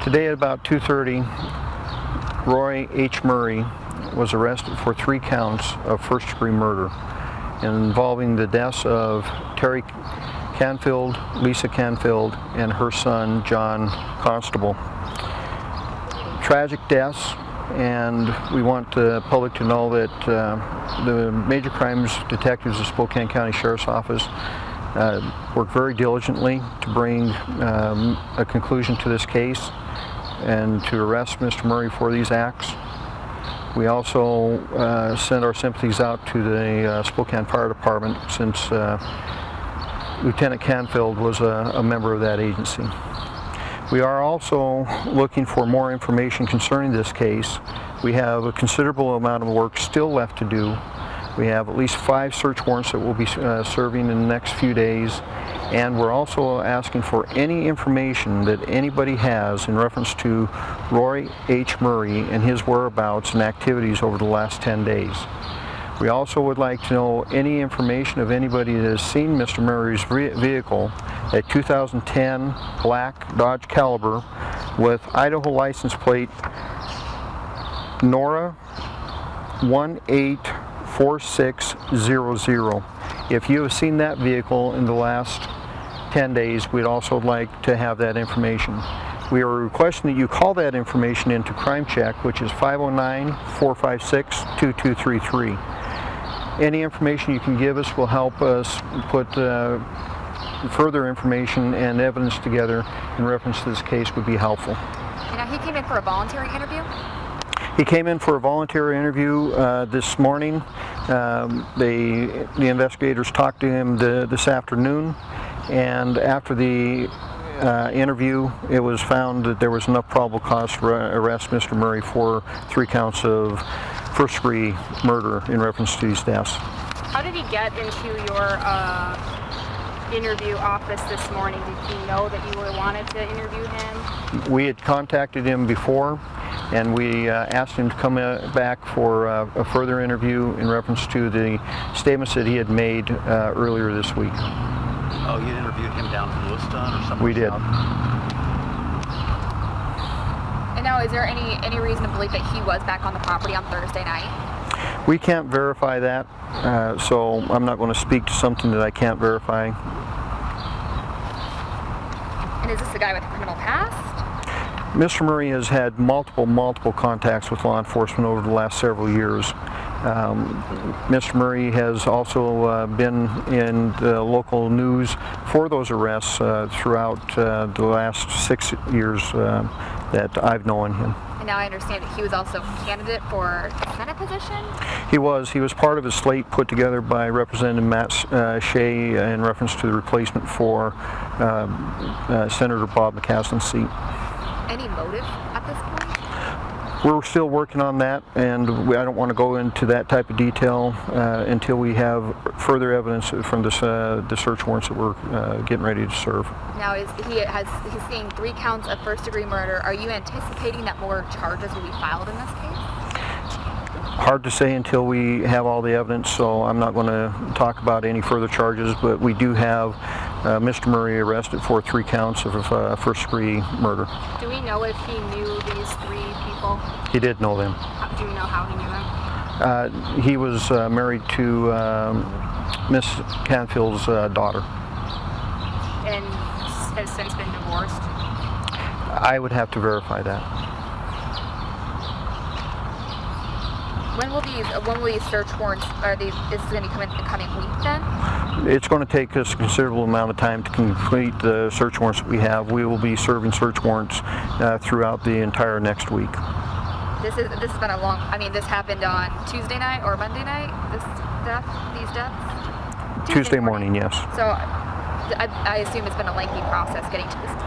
Today at about 2:30, Roy H. Murray was arrested for 3 counts of first-degree murder involving the deaths of Terry Canfield, Lisa Canfield, and her son, John Constable. Tragic deaths, and we want the public to know that the major crimes detectives of Spokane County Sheriff's Office worked very diligently to bring a conclusion to this case and to arrest Mr. Murray for these acts. We also send our sympathies out to the Spokane Fire Department, since Lieutenant Canfield was a member of that agency. We are also looking for more information concerning this case. We have a considerable amount of work still left to do. We have at least 5 search warrants that we'll be serving in the next few days, and we're also asking for any information that anybody has in reference to Roy H. Murray and his whereabouts and activities over the last 10 days. We also would like to know any information of anybody that has seen Mr. Murray's vehicle, a 2010 black Dodge Caliber with Idaho license plate Nora 184600. If you have seen that vehicle in the last 10 days, we'd also like to have that information. We are requesting that you call that information into Crime Check, which is 509-456-2233. Any information you can give us will help us put further information and evidence together in reference to this case would be helpful. Now, he came in for a voluntary interview? He came in for a voluntary interview this morning. The investigators talked to him this afternoon, and after the interview, it was found that there was enough probable cause to arrest Mr. Murray for 3 counts of first-degree murder in reference to these deaths. How did he get into your interview office this morning? Did he know that you wanted to interview him? We had contacted him before, and we asked him to come back for a further interview in reference to the statements that he had made earlier this week. Oh, you interviewed him down in Lewiston or something? We did. And now, is there any reason to believe that he was back on the property on Thursday night? We can't verify that, so I'm not going to speak to something that I can't verify. And is this a guy with a criminal past? Mr. Murray has had multiple contacts with law enforcement over the last several years. Mr. Murray has also been in the local news for those arrests throughout the last 6 years that I've known him. And now I understand that he was also a candidate for a Senate position? He was part of a slate put together by Representative Matt Shea in reference to the replacement for Senator Bob McCaslin's seat. Any motive at this point? We're still working on that, and I don't want to go into that type of detail until we have further evidence from the search warrants that we're getting ready to serve. Now, he's seeing 3 counts of first-degree murder. Are you anticipating that more charges will be filed in this case? Hard to say until we have all the evidence, so I'm not going to talk about any further charges, but we do have Mr. Murray arrested for 3 counts of first-degree murder. Do we know if he knew these 3 people? He did know them. Do you know how he knew them? He was married to Miss Canfield's daughter. And has since been divorced? I would have to verify that. When will these search warrants, is this going to be coming in the coming week then? It's going to take us a considerable amount of time to complete the search warrants that we have. We will be serving search warrants throughout the entire next week. This has been a long, this happened on Tuesday night or Monday night, these deaths? Tuesday morning, yes. So I assume it's been a lengthy process getting to this point.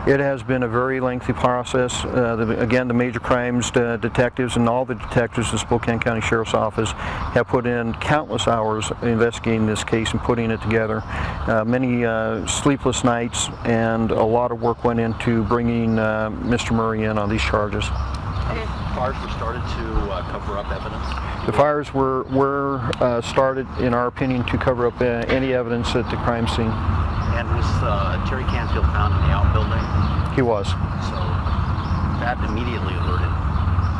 It has been a very lengthy process. Again, the major crimes detectives and all the detectives in Spokane County Sheriff's Office have put in countless hours investigating this case and putting it together. Many sleepless nights, and a lot of work went into bringing Mr. Murray in on these charges. Fires were started to cover up evidence? The fires were started, in our opinion, to cover up any evidence at the crime scene. And was Terry Canfield found in the outbuilding? He was. So that immediately alerted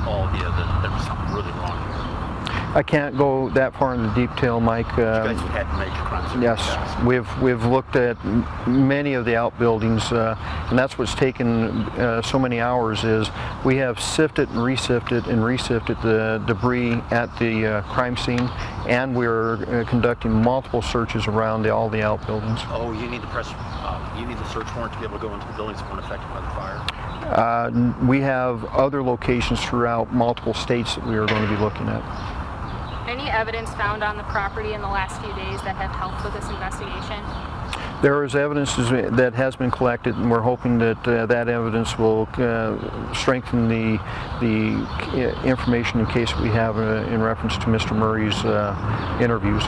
all of you that there was something really wrong here. I can't go that far into detail, Mike. You guys have had major crimes in the Yes, past. we've looked at many of the outbuildings, and that's what's taken so many hours. Is we have sifted and resifted the debris at the crime scene, and we're conducting multiple searches around all the outbuildings. Oh, you need the search warrant to be able to go into the buildings that weren't affected by the fire? We have other locations throughout multiple states that we are going to be looking at. Any evidence found on the property in the last few days that have helped with this investigation? There is evidence that has been collected, and we're hoping that that evidence will strengthen the information in case we have in reference to Mr. Murray's interviews.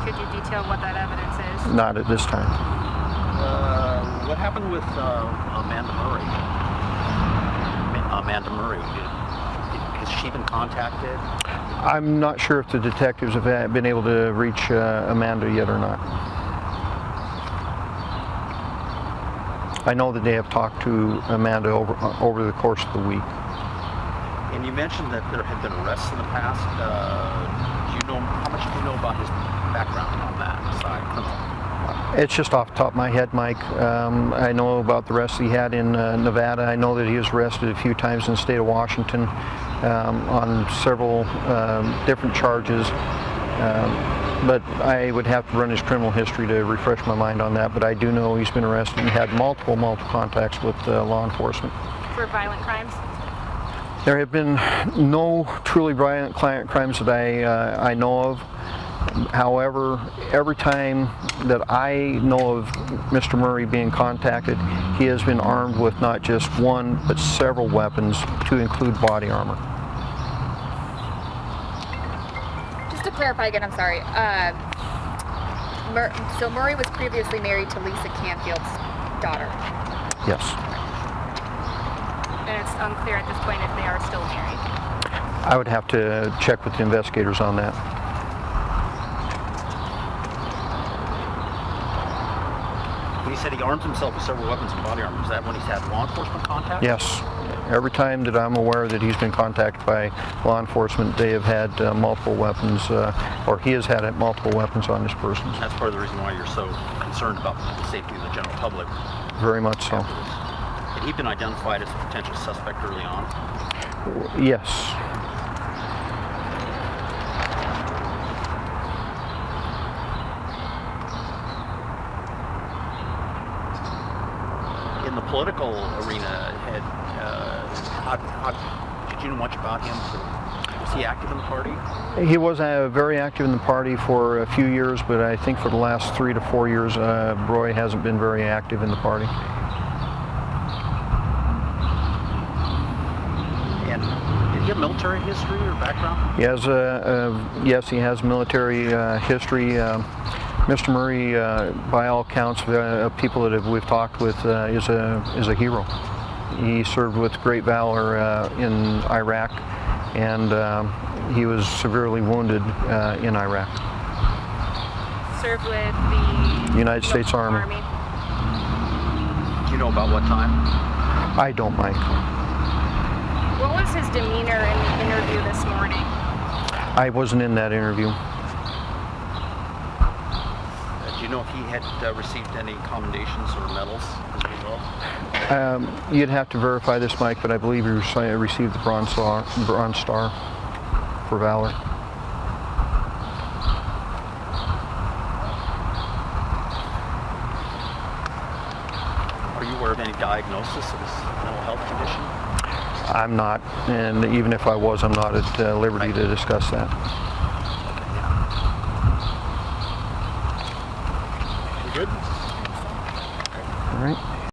Could you detail what that evidence is? Not at this time. What happened with Amanda Murray? Amanda Murray, has she been contacted? I'm not sure if the detectives have been able to reach Amanda yet or not. I know that they have talked to Amanda over the course of the week. And you mentioned that there had been arrests in the past. How much do you know about his background on that side, criminal? It's just off the top of my head, Mike. I know about the arrests he had in Nevada. I know that he was arrested a few times in the state of Washington on several different charges. But I would have to run his criminal history to refresh my mind on that. But I do know he's been arrested and had multiple contacts with law enforcement. For violent crimes? There have been no truly violent crimes that I know of. However, every time that I know of Mr. Murray being contacted, he has been armed with not just one, but several weapons, to include body armor. Just to clarify again, I'm sorry. So Murray was previously married to Lisa Canfield's daughter. Yes. And it's unclear at this point if they are still married. I would have to check with the investigators on that. He said he armed himself with several weapons and body armor. Is that when he's had law enforcement contact? Yes. Every time that I'm aware that he's been contacted by law enforcement, they have had multiple weapons, or he has had multiple weapons on his person. That's part of the reason why you're so concerned about the safety of the general public. Very much so. Had he been identified as a potential suspect early on? Yes. In the political arena, did you know much about him? Was he active in the party? He was very active in the party for a few years, but I think for the last 3 to 4 years, Roy hasn't been very active in the party. And did he have military history or background? He has yes, he has military history. Mr. Murray, by all accounts, people that we've talked with, is a hero. He served with great valor in Iraq, and he was severely wounded in Iraq. Served with the United States Army. Do you know about what time? I don't, Mike. What was his demeanor in the interview this morning? I wasn't in that interview. Do you know if he had received any commendations or medals as a result? You'd have to verify this, Mike, but I believe he received the Bronze Star for valor. Are you aware of any diagnosis of his mental health condition? I'm not, and even if I was, I'm not at liberty to discuss that. You good? All right.